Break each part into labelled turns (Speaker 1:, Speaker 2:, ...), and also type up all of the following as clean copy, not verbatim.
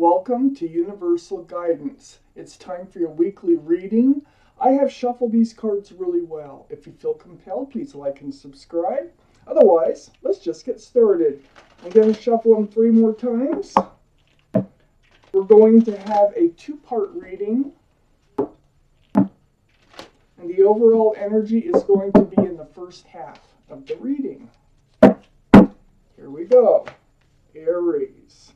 Speaker 1: Welcome to Universal Guidance. It's time for your weekly reading. I have shuffled these cards really well. If you feel compelled, please like and subscribe. Otherwise, let's just get started. I'm going to shuffle them 3 more times. We're going to have a 2-part reading. And the overall energy is going to be in the first half of the reading. Here we go. Aries.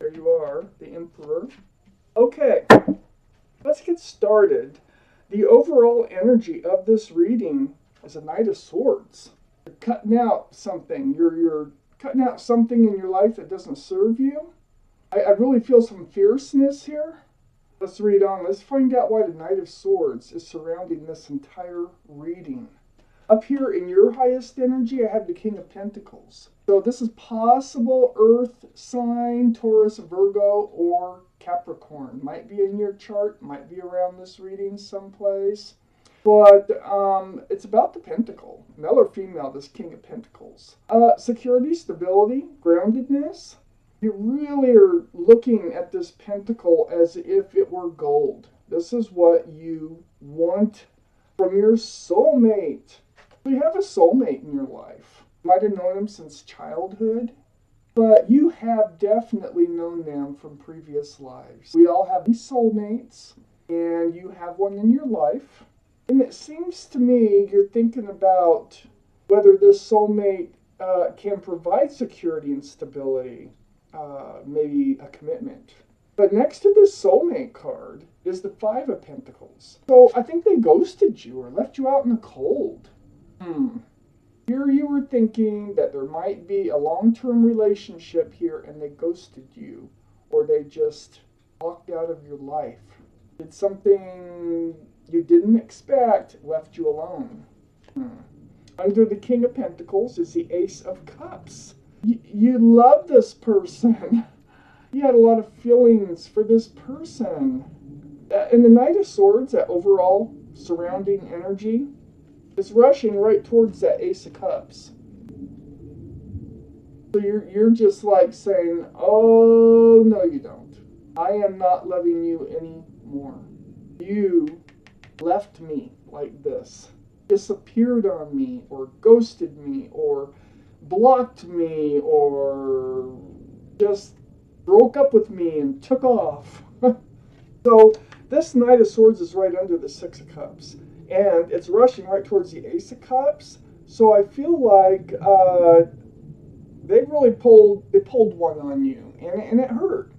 Speaker 1: There you are, the Emperor. Okay, let's get started. The overall energy of this reading is a Knight of Swords. You're cutting out something. You're cutting out something in your life that doesn't serve you. I really feel some fierceness here. Let's read on. Let's find out why the Knight of Swords is surrounding this entire reading. Up here in your highest energy, I have the King of Pentacles. So this is possible Earth sign, Taurus, Virgo, or Capricorn. Might be in your chart, might be around this reading someplace. But it's about the pentacle, male or female, this King of Pentacles. Security, stability, groundedness. You really are looking at this pentacle as if it were gold. This is what you want from your soulmate. You have a soulmate in your life. You might have known them since childhood, but you have definitely known them from previous lives. We all have these soulmates, and you have one in your life. And it seems to me you're thinking about whether this soulmate can provide security and stability, maybe a commitment. But next to this soulmate card is the 5 of Pentacles. So I think they ghosted you or left you out in the cold. Here you were thinking that there might be a long-term relationship here and they ghosted you, or they just walked out of your life. Did something you didn't expect, left you alone. Under the King of Pentacles is the Ace of Cups. You love this person. You had a lot of feelings for this person. And the Knight of Swords, that overall surrounding energy, is rushing right towards that Ace of Cups. So you're just like saying, oh, no you don't. I am not loving you anymore. You left me like this. Disappeared on me, or ghosted me, or blocked me, or just broke up with me and took off. So this Knight of Swords is right under the 6 of Cups. And it's rushing right towards the Ace of Cups. So I feel like they pulled one on you. And it hurt.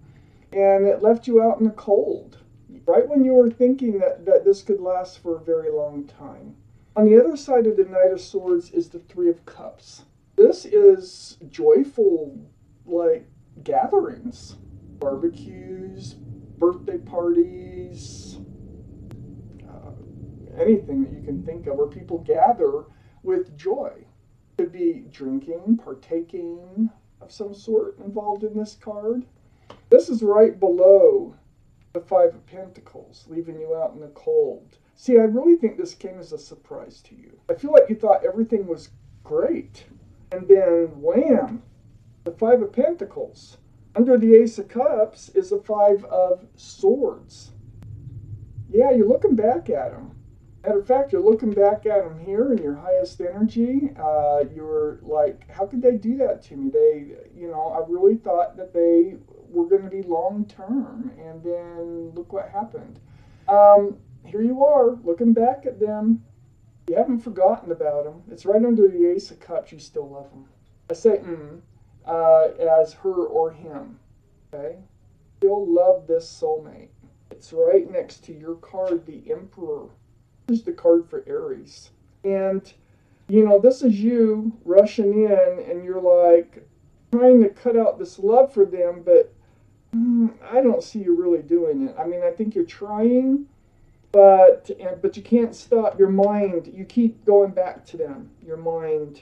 Speaker 1: And it left you out in the cold. Right when you were thinking that this could last for a very long time. On the other side of the Knight of Swords is the 3 of Cups. This is joyful, like, gatherings. Barbecues, birthday parties, anything that you can think of where people gather with joy. Could be drinking, partaking of some sort involved in this card. This is right below the 5 of Pentacles, leaving you out in the cold. See, I really think this came as a surprise to you. I feel like you thought everything was great. And then, wham, the 5 of Pentacles. Under the Ace of Cups is the 5 of Swords. Yeah, you're looking back at him. Matter of fact, you're looking back at them here in your highest energy. You're like, how could they do that to me? I really thought that they were going to be long-term. And then look what happened. Here you are, looking back at them. You haven't forgotten about them. It's right under the Ace of Cups. You still love them. I say, as her or him. Okay? Still love this soulmate. It's right next to your card, the Emperor. This is the card for Aries. And, this is you rushing in and you're like trying to cut out this love for them, but I don't see you really doing it. I mean, I think you're trying, but you can't stop your mind. You keep going back to them. Your mind,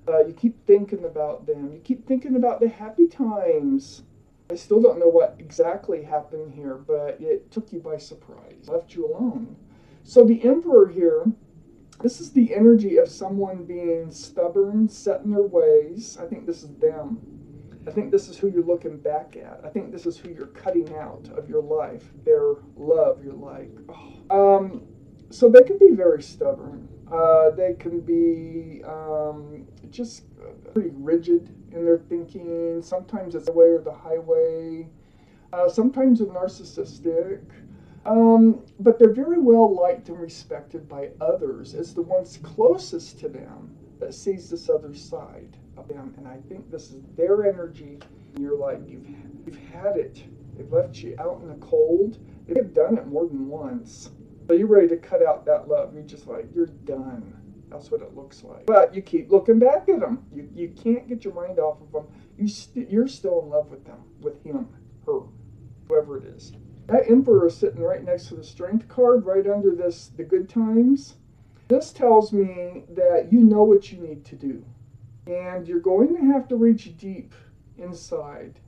Speaker 1: you keep thinking about them. You keep thinking about the happy times. I still don't know what exactly happened here, but it took you by surprise. Left you alone. So the Emperor here, this is the energy of someone being stubborn, set in their ways. I think this is them. I think this is who you're looking back at. I think this is who you're cutting out of your life. Their love, you're like, oh. So they can be very stubborn. They can be just pretty rigid in their thinking. Sometimes it's the way or the highway. Sometimes they're narcissistic. But they're very well liked and respected by others as the ones closest to them that sees this other side of them. And I think this is their energy. You're like, you've had it. They've left you out in the cold. They've done it more than once. So you're ready to cut out that love. You're just like, you're done. That's what it looks like. But you keep looking back at them. You can't get your mind off of them. You're still in love with them, with him, her, whoever it is. That Emperor is sitting right next to the Strength card, right under this, the good times. This tells me that you know what you need to do. And you're going to have to reach deep inside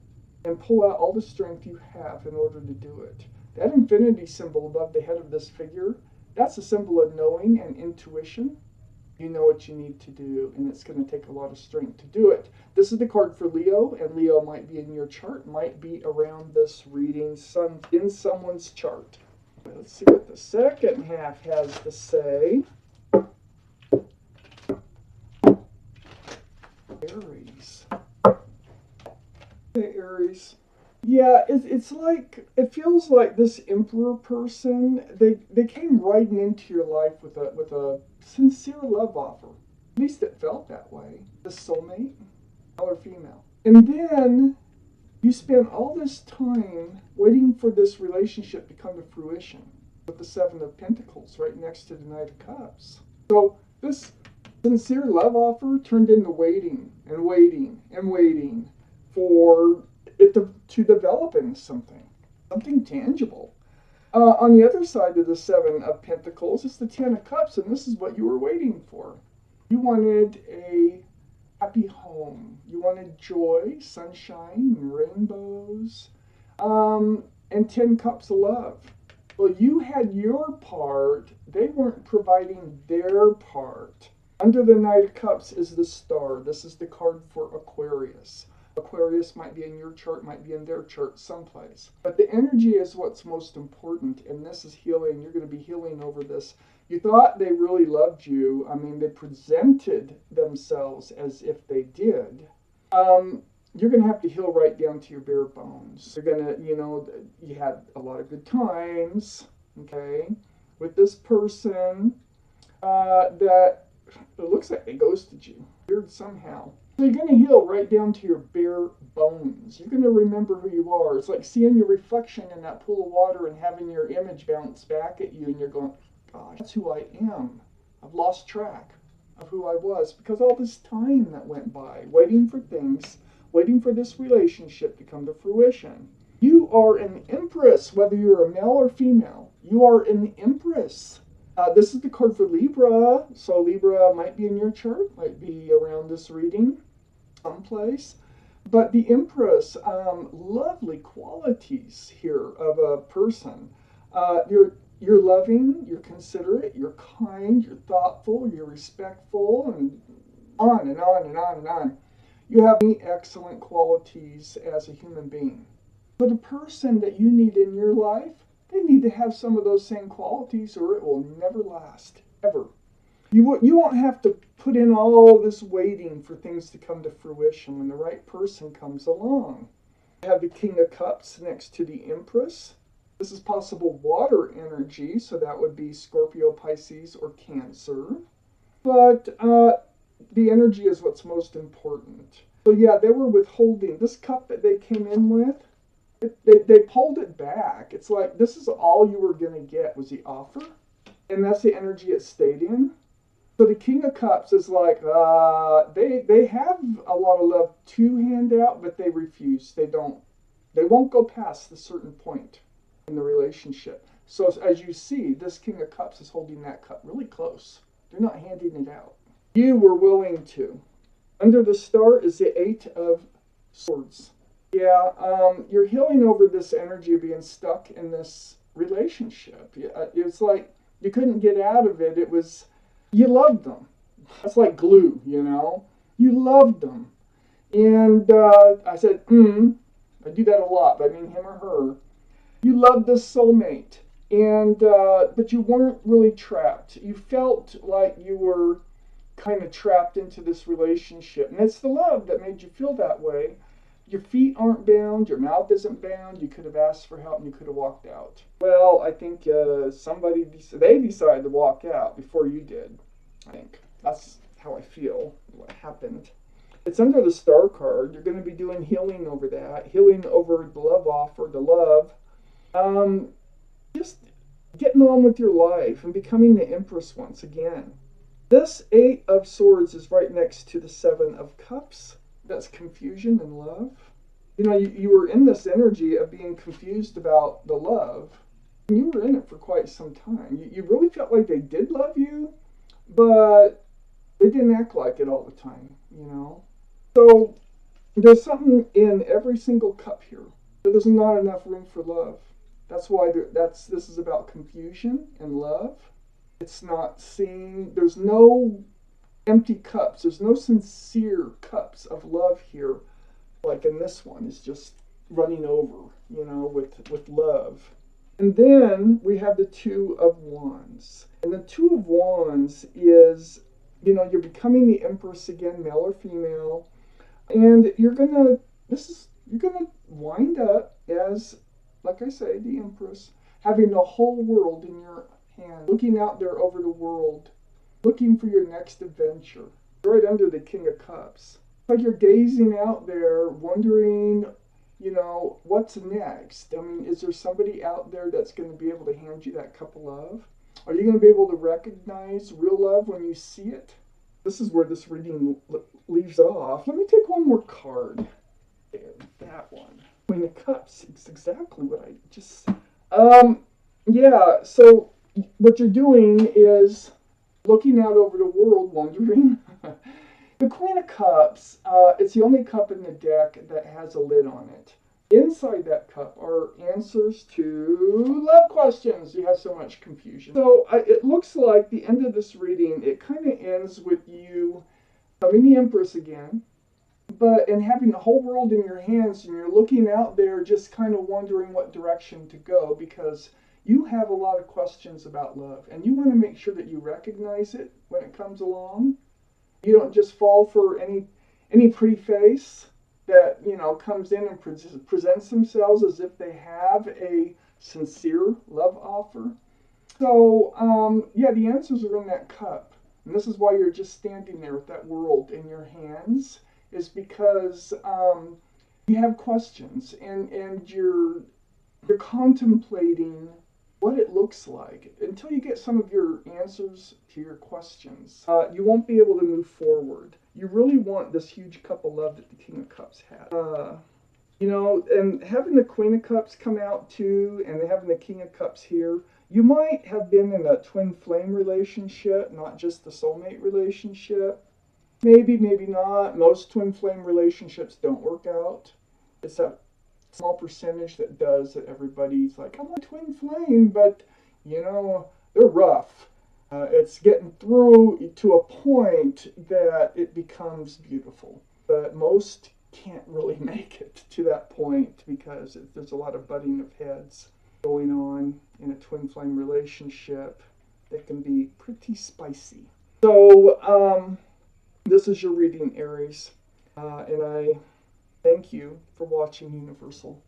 Speaker 1: and pull out all the strength you have in order to do it. That infinity symbol above the head of this figure, that's a symbol of knowing and intuition. You know what you need to do, and it's going to take a lot of strength to do it. This is the card for Leo, and Leo might be in your chart, might be around this reading in someone's chart. Let's see what the second half has to say. Aries. Hey, Aries. Yeah, it's like, it feels like this Emperor person, they came riding into your life with a sincere love offer. At least it felt that way. The soulmate, male or female. And then you spent all this time waiting for this relationship to come to fruition with the Seven of Pentacles right next to the Knight of Cups. So this sincere love offer turned into waiting and waiting and waiting for it to develop into something tangible. On the other side of the Seven of Pentacles is the Ten of Cups, and this is what you were waiting for. You wanted a happy home. You wanted joy, sunshine, and rainbows, and 10 cups of love. Well, you had your part. They weren't providing their part. Under the Knight of Cups is the Star. This is the card for Aquarius. Aquarius might be in your chart, might be in their chart someplace. But the energy is what's most important, and this is healing. You're going to be healing over this. You thought they really loved you. I mean, they presented themselves as if they did. You're going to have to heal right down to your bare bones. You're going to, you had a lot of good times, okay, with this person that it looks like they ghosted you. Weird somehow. So you're going to heal right down to your bare bones. You're going to remember who you are. It's like seeing your reflection in that pool of water and having your image bounce back at you, and you're going, gosh, that's who I am. I've lost track of who I was because all this time that went by, waiting for things, waiting for this relationship to come to fruition. You are an empress, whether you're a male or female. You are an empress. This is the card for Libra. So Libra might be in your chart, might be around this reading someplace. But the Empress, lovely qualities here of a person. You're loving, you're considerate, you're kind, you're thoughtful, you're respectful, and on and on and on and on. You have many excellent qualities as a human being. But a person that you need in your life, they need to have some of those same qualities or it will never last, ever. You won't have to put in all this waiting for things to come to fruition when the right person comes along. You have the King of Cups next to the Empress. This is possible water energy, so that would be Scorpio, Pisces, or Cancer. But the energy is what's most important. So yeah, they were withholding. This cup that they came in with, they pulled it back. It's like this is all you were going to get was the offer. And that's the energy it stayed in. So the King of Cups is like, they have a lot of love to hand out, but they refuse. They won't go past a certain point in the relationship. So as you see, this King of Cups is holding that cup really close. They're not handing it out. You were willing to. Under the Star is the Eight of Swords. Yeah, you're healing over this energy of being stuck in this relationship. It's like you couldn't get out of it. It was, you loved them. That's like glue, You loved them. And I said, I do that a lot, but I mean him or her. You love this soulmate, and but you weren't really trapped. You felt like you were kind of trapped into this relationship, and it's the love that made you feel that way. Your feet aren't bound, your mouth isn't bound. You could have asked for help, and you could have walked out. Well, I think they decided to walk out before you did. I think that's how I feel. What happened? It's under the star card. You're going to be doing healing over that, healing over the love offer, the love. Um, just getting on with your life and becoming the Empress once again. This Eight of Swords is right next to the Seven of Cups. That's confusion and love. You know, you were in this energy of being confused about the love. And you were in it for quite some time. You really felt like they did love you, but they didn't act like it all the time, you know? So there's something in every single cup here. There's not enough room for love. That's why this is about confusion and love. It's not seeing, there's no empty cups. There's no sincere cups of love here. Like in this one, it's just running over, you know, with love. And then we have the Two of Wands. And the Two of Wands is, you know, you're becoming the Empress again, male or female. And you're gonna wind up as, like I say, the Empress, having the whole world in your hand, looking out there over the world, looking for your next adventure. Right under the King of Cups. It's like you're gazing out there, wondering, you know, what's next? I mean, is there somebody out there that's going to be able to hand you that cup of love? Are you going to be able to recognize real love when you see it? This is where this reading leaves off. Let me take one more card. There, that one. Queen of Cups. It's exactly what I just. Yeah. So what you're doing is looking out over the world, wondering. The Queen of Cups. It's the only cup in the deck that has a lid on it. Inside that cup are answers to love questions. You have so much confusion. So it looks like the end of this reading, it kind of ends with you becoming the Empress again, and having the whole world in your hands, and you're looking out there just kind of wondering what direction to go, because you have a lot of questions about love, and you want to make sure that you recognize it when it comes along. You don't just fall for any pretty face that, you know, comes in and presents themselves as if they have a sincere love offer. So, yeah, the answers are in that cup. And this is why you're just standing there with that world in your hands, is because you have questions, and you're contemplating what it looks like. Until you get some of your answers to your questions, you won't be able to move forward. You really want this huge cup of love that the King of Cups had. You know, and having the Queen of Cups come out too, and having the King of Cups here, you might have been in a twin flame relationship, not just the soulmate relationship. Maybe, maybe not. Most twin flame relationships don't work out. It's a small percentage that does, that everybody's like, I'm a twin flame, but, you know, they're rough. It's getting through to a point that it becomes beautiful. But most can't really make it to that point because there's a lot of butting of heads going on in a twin flame relationship that can be pretty spicy. So, this is your reading, Aries. And I thank you for watching Universal.